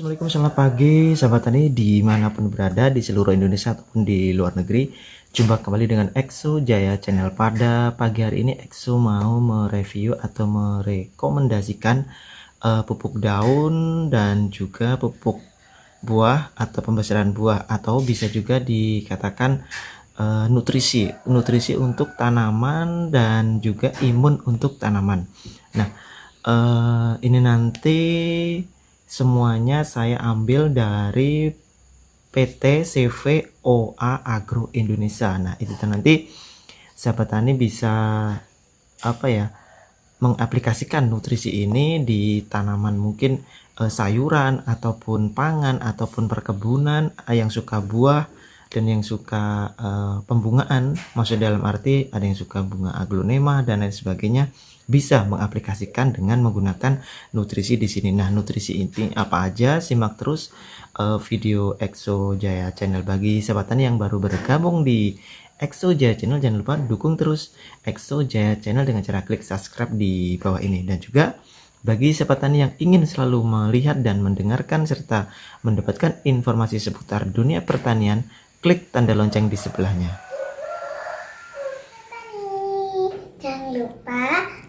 Assalamualaikum, selamat pagi sahabat tani dimanapun berada di seluruh Indonesia ataupun di luar negeri. Jumpa kembali dengan Exo Jaya Channel. Pada pagi hari ini Exo mau mereview atau merekomendasikan pupuk daun dan juga pupuk buah atau pembesaran buah, atau bisa juga dikatakan nutrisi untuk tanaman dan juga imun untuk tanaman. Nah, ini nanti semuanya saya ambil dari PT CVOA Agro Indonesia. Nah, itu nanti sahabat tani bisa mengaplikasikan nutrisi ini di tanaman, mungkin sayuran ataupun pangan ataupun perkebunan yang suka buah dan yang suka pembungaan. Maksud dalam arti ada yang suka bunga aglonema dan lain sebagainya, bisa mengaplikasikan dengan menggunakan nutrisi di sini. Nah, nutrisi ini apa aja? Simak terus video Exo Jaya Channel. Bagi sahabat tani yang baru bergabung di Exo Jaya Channel, jangan lupa dukung terus Exo Jaya Channel dengan cara klik subscribe di bawah ini. Dan juga bagi sahabat tani yang ingin selalu melihat dan mendengarkan serta mendapatkan informasi seputar dunia pertanian, klik tanda lonceng di sebelahnya. Jangan lupa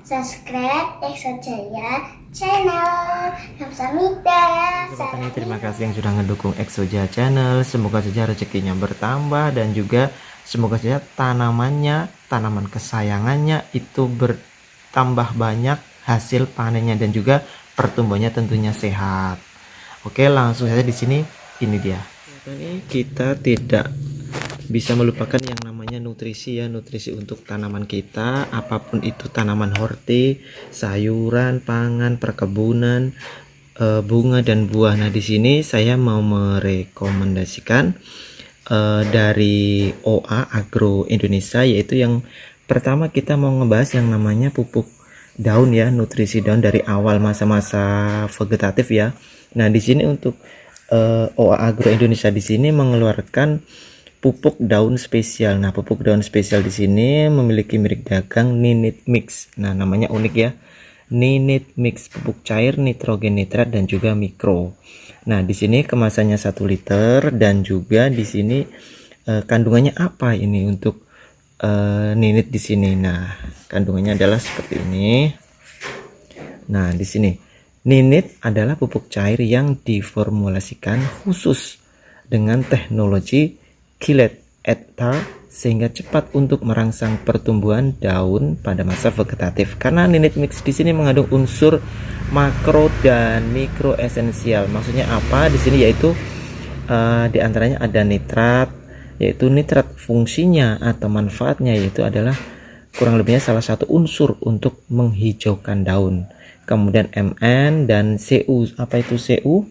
subscribe Exo Jaya Channel. Kamsahamnida. Sahabat tani, terima kasih yang sudah ngedukung Exo Jaya Channel. Semoga saja rezekinya bertambah dan juga semoga saja tanaman kesayangannya itu bertambah banyak hasil panennya dan juga pertumbuhannya tentunya sehat. Oke, langsung saja di sini. Ini dia. Ini kita tidak bisa melupakan yang namanya nutrisi ya, nutrisi untuk tanaman kita, apapun itu tanaman horti, sayuran, pangan, perkebunan, bunga dan buah. Nah, di sini saya mau merekomendasikan dari OA Agro Indonesia, yaitu yang pertama kita mau ngebahas yang namanya pupuk daun ya, nutrisi daun dari awal masa-masa vegetatif ya. Nah, di sini untuk OA Agro Indonesia di sini mengeluarkan pupuk daun spesial. Nah, pupuk daun spesial di sini memiliki merek dagang Ninit Mix. Nah, namanya unik ya. Ninit Mix, pupuk cair, nitrogen, nitrat dan juga mikro. Nah, di sini kemasannya 1 liter dan juga di sini kandungannya apa ini untuk Ninit di sini. Nah, kandungannya adalah seperti ini. Nah, di sini Ninit adalah pupuk cair yang diformulasikan khusus dengan teknologi Killet Eta sehingga cepat untuk merangsang pertumbuhan daun pada masa vegetatif. Karena Ninit Mix di sini mengandung unsur makro dan mikro esensial. Maksudnya apa? Di sini yaitu diantaranya ada nitrat, yaitu nitrat fungsinya atau manfaatnya yaitu adalah kurang lebihnya salah satu unsur untuk menghijaukan daun. Kemudian Mn dan Cu. Apa itu Cu?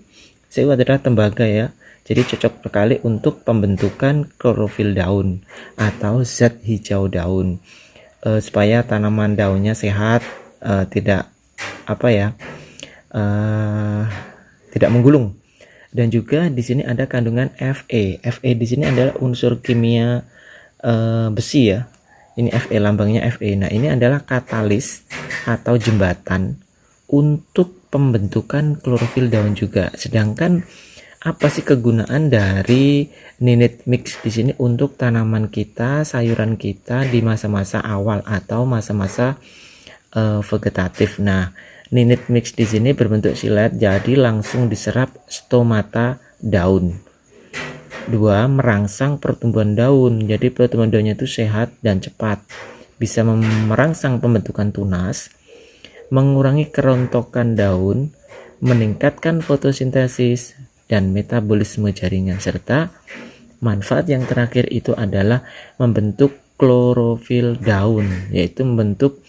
Cu adalah tembaga ya. Jadi cocok sekali untuk pembentukan klorofil daun atau zat hijau daun, supaya tanaman daunnya sehat, tidak tidak menggulung. Dan juga di sini ada kandungan Fe. Fe di sini adalah unsur kimia besi ya. Ini Fe, lambangnya Fe. Nah, ini adalah katalis atau jembatan untuk pembentukan klorofil daun juga. Sedangkan apa sih kegunaan dari Ninit Mix di sini untuk tanaman kita, sayuran kita di masa-masa awal atau masa-masa vegetatif? Nah, Ninit Mix di sini berbentuk silet, jadi langsung diserap stomata daun. 2. Merangsang pertumbuhan daun, jadi pertumbuhan daunnya itu sehat dan cepat. Bisa merangsang pembentukan tunas, mengurangi kerontokan daun, meningkatkan fotosintesis dan metabolisme jaringan, serta manfaat yang terakhir itu adalah membentuk klorofil daun, yaitu membentuk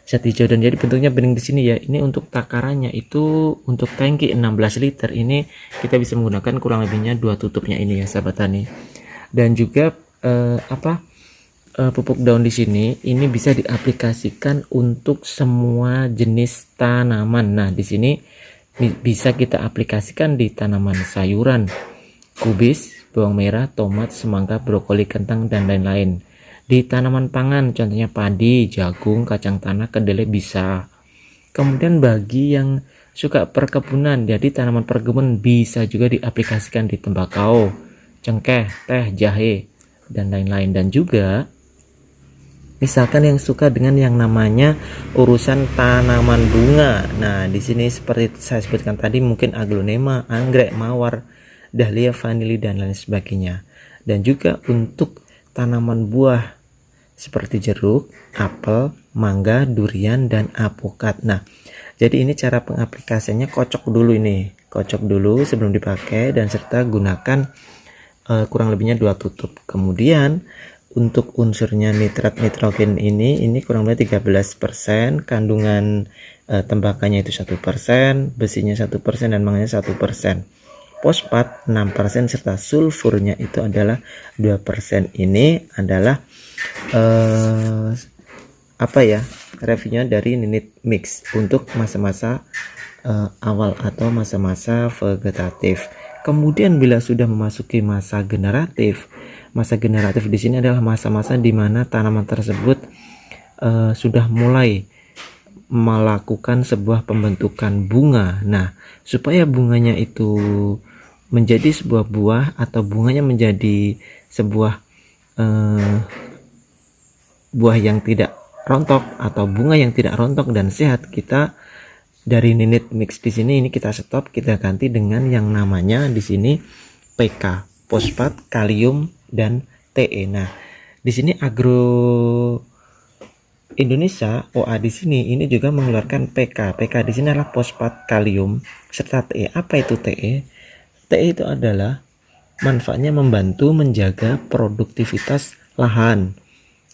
zat hijau daun. Jadi bentuknya bening di sini ya. Ini untuk takarannya itu untuk tangki 16 liter ini kita bisa menggunakan kurang lebihnya 2 tutupnya ini ya sahabat tani. Dan juga pupuk daun di sini ini bisa diaplikasikan untuk semua jenis tanaman. Nah, di sini bisa kita aplikasikan di tanaman sayuran, kubis, bawang merah, tomat, semangka, brokoli, kentang dan lain-lain. Di tanaman pangan contohnya padi, jagung, kacang tanah, kedelai bisa. Kemudian bagi yang suka perkebunan, jadi tanaman perkebunan bisa juga diaplikasikan di tembakau, cengkeh, teh, jahe, dan lain-lain. Dan juga misalkan yang suka dengan yang namanya urusan tanaman bunga. Nah, di sini seperti saya sebutkan tadi, mungkin aglonema, anggrek, mawar, dahlia, vanili, dan lain sebagainya. Dan juga untuk tanaman buah seperti jeruk, apel, mangga, durian, dan apokat. Nah, jadi ini cara pengaplikasiannya, kocok dulu sebelum dipakai, dan serta gunakan kurang lebihnya 2 tutup. Kemudian untuk unsurnya nitrat nitrogen ini kurang lebih 13%, kandungan tembakanya itu 1%, besinya 1%, dan manganya 1%. Fosfat 6%, serta sulfurnya itu adalah 2%. Ini adalah reviewnya dari Ninit Mix untuk masa-masa awal atau masa-masa vegetatif. Kemudian bila sudah memasuki masa generatif di sini adalah masa-masa di mana tanaman tersebut sudah mulai melakukan sebuah pembentukan bunga. Nah, supaya bunganya itu menjadi sebuah buah atau bunganya menjadi sebuah buah yang tidak rontok atau bunga yang tidak rontok dan sehat, kita dari Ninit Mix di sini ini kita stop, kita ganti dengan yang namanya di sini PK, fosfat, kalium, dan TE. Nah, di sini Agro Indonesia OA di sini ini juga mengeluarkan PK. PK di sini adalah fosfat, kalium, serta TE. Apa itu TE? TE itu adalah manfaatnya membantu menjaga produktivitas lahan,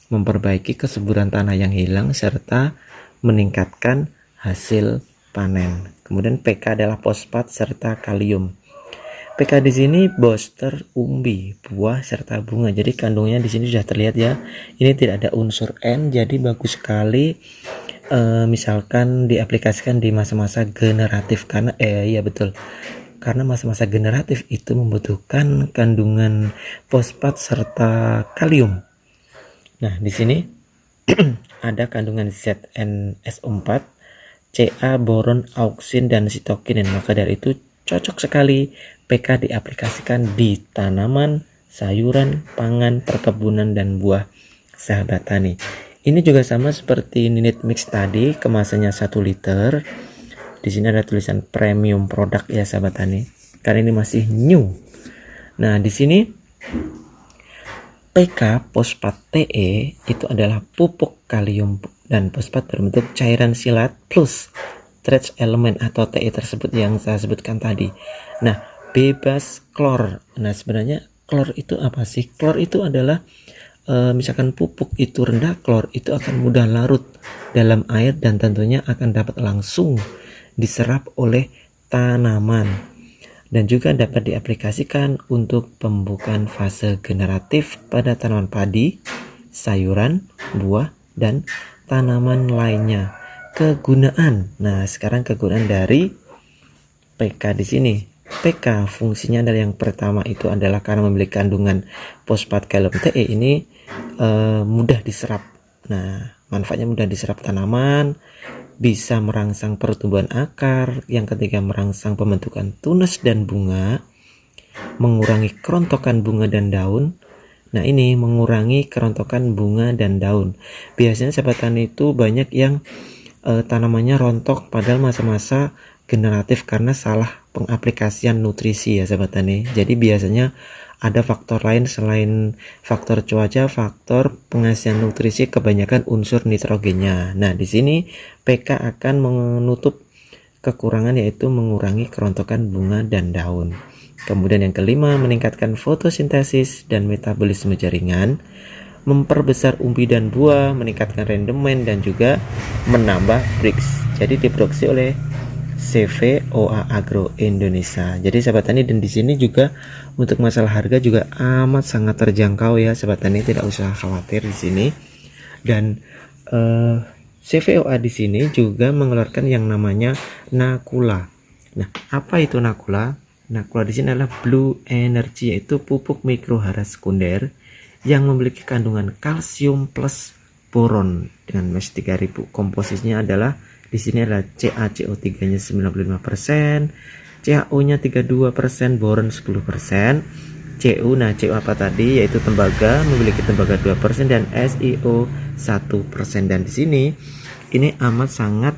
memperbaiki kesuburan tanah yang hilang, serta meningkatkan hasil panen. Kemudian PK adalah fosfat serta kalium. PK di sini booster umbi, buah serta bunga. Jadi kandungnya di sini sudah terlihat ya. Ini tidak ada unsur N, jadi bagus sekali misalkan diaplikasikan di masa-masa generatif, karena iya betul. Karena masa-masa generatif itu membutuhkan kandungan fosfat serta kalium. Nah, di sini ada kandungan ZnSO4, Ca, boron, auksin, dan sitokinin. Maka dari itu cocok sekali PK diaplikasikan di tanaman, sayuran, pangan, perkebunan, dan buah, sahabat tani. Ini juga sama seperti Ninit Mix tadi, kemasannya 1 liter. Di sini ada tulisan premium produk ya sahabat tani, karena ini masih new. Nah, di sini PK fosfat TE itu adalah pupuk kalium dan fosfat berbentuk cairan silat plus trace element atau TE tersebut yang saya sebutkan tadi. Nah, bebas klor. Nah, sebenarnya klor itu apa sih? Klor itu adalah misalkan pupuk itu rendah klor, itu akan mudah larut dalam air dan tentunya akan dapat langsung diserap oleh tanaman, dan juga dapat diaplikasikan untuk pembukaan fase generatif pada tanaman padi, sayuran, buah, dan tanaman lainnya. Kegunaan. Nah, sekarang kegunaan dari PK di sini. PK fungsinya adalah yang pertama itu adalah karena memiliki kandungan fosfat, kalium, TE ini mudah diserap. Nah, manfaatnya mudah diserap tanaman, bisa merangsang pertumbuhan akar, yang ketiga merangsang pembentukan tunas dan bunga, mengurangi kerontokan bunga dan daun. Nah, ini mengurangi kerontokan bunga dan daun. Biasanya sahabat tani itu banyak yang tanamannya rontok padahal masa-masa generatif karena salah pengaplikasian nutrisi ya sahabat tani. Jadi biasanya ada faktor lain selain faktor cuaca, faktor pengasihan nutrisi, kebanyakan unsur nitrogennya. Nah, di sini PK akan menutup kekurangan, yaitu mengurangi kerontokan bunga dan daun. Kemudian yang kelima, meningkatkan fotosintesis dan metabolisme jaringan, memperbesar umbi dan buah, meningkatkan rendemen, dan juga menambah Brix. Jadi diproduksi oleh CVOA Agro Indonesia. Jadi sahabat tani, dan di sini juga untuk masalah harga juga amat sangat terjangkau ya sahabat tani, tidak usah khawatir di sini. Dan CVOA di sini juga mengeluarkan yang namanya Nakula. Nah, apa itu Nakula? Nakula di sini adalah Blue Energy, yaitu pupuk mikrohara sekunder yang memiliki kandungan kalsium plus boron dengan MES 3000. Komposisinya adalah di Di sini ada CaCO3-nya 95%, CaO-nya 32%, boron 10%, Cu. Nah, Cu apa tadi? Yaitu tembaga, memiliki tembaga 2% dan SiO 1%. Dan di sini ini amat sangat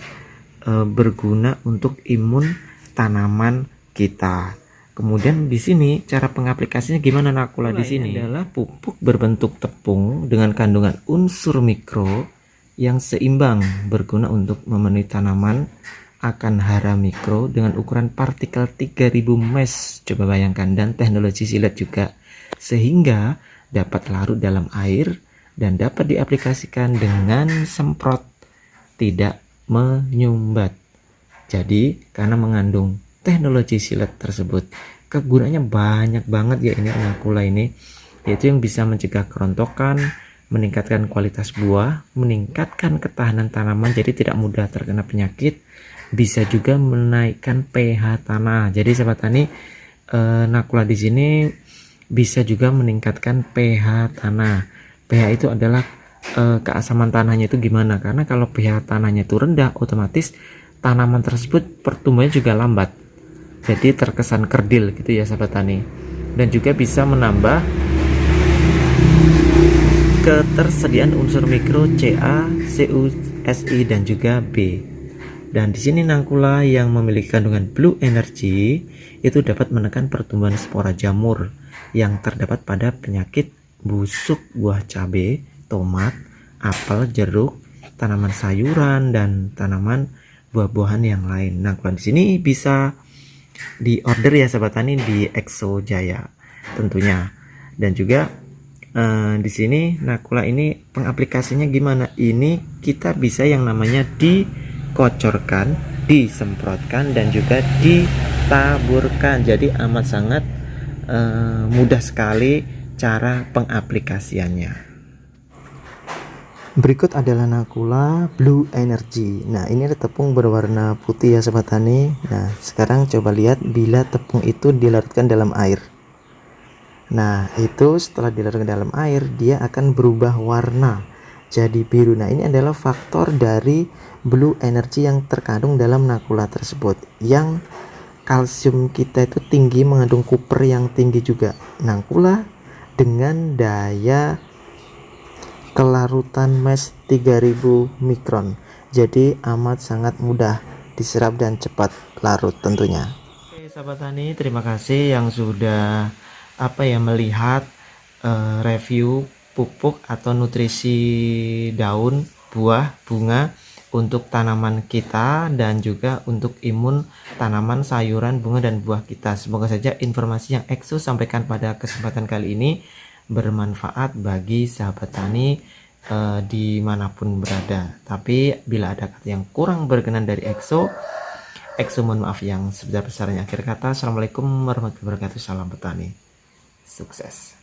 berguna untuk imun tanaman kita. Kemudian di sini cara pengaplikasinya gimana Nakula? Di sini adalah pupuk berbentuk tepung dengan kandungan unsur mikro yang seimbang, berguna untuk memenuhi tanaman akan hara mikro dengan ukuran partikel 3000 mesh. Coba bayangkan, dan teknologi silet juga, sehingga dapat larut dalam air dan dapat diaplikasikan dengan semprot, tidak menyumbat. Jadi karena mengandung teknologi silet tersebut, kegunaannya banyak banget ya ini Nakula ini, yaitu yang bisa mencegah kerontokan, meningkatkan kualitas buah, meningkatkan ketahanan tanaman jadi tidak mudah terkena penyakit, bisa juga menaikkan pH tanah. Jadi sahabat tani, Nakula di sini bisa juga meningkatkan pH tanah. pH itu adalah keasaman tanahnya itu gimana, karena kalau pH tanahnya itu rendah, otomatis tanaman tersebut pertumbuhannya juga lambat, jadi terkesan kerdil gitu ya sahabat tani. Dan juga bisa menambah ketersediaan unsur mikro Ca, Cu, Si dan juga B. Dan di sini Nakula yang memiliki kandungan blue energy itu dapat menekan pertumbuhan spora jamur yang terdapat pada penyakit busuk buah cabai, tomat, apel, jeruk, tanaman sayuran dan tanaman buah-buahan yang lain. Nakula di sini bisa di order ya sahabat tani di Exojaya tentunya. Dan juga di sini Nakula ini pengaplikasinya gimana? Ini kita bisa yang namanya dikocorkan, disemprotkan dan juga ditaburkan. Jadi amat sangat mudah sekali cara pengaplikasiannya. Berikut adalah Nakula Blue Energy. Nah, ini ada tepung berwarna putih ya sobat tani. Nah, sekarang coba lihat bila tepung itu dilarutkan dalam air. Nah, itu setelah dilarutkan dalam air, dia akan berubah warna jadi biru. Nah, ini adalah faktor dari Blue Energy yang terkandung dalam Nakula tersebut. Yang kalsium kita itu tinggi, mengandung kuper yang tinggi juga. Nakula dengan daya kelarutan mesh 3000 mikron, jadi amat sangat mudah diserap dan cepat larut tentunya. Oke sahabat tani, terima kasih yang sudah melihat review pupuk atau nutrisi daun, buah, bunga untuk tanaman kita dan juga untuk imun tanaman, sayuran, bunga dan buah kita. Semoga saja informasi yang Exo sampaikan pada kesempatan kali ini bermanfaat bagi sahabat tani dimanapun berada. Tapi bila ada kata yang kurang berkenan dari Exo mohon maaf yang sebesar-besarnya. Akhir kata, assalamualaikum warahmatullahi wabarakatuh. Salam petani, sukses.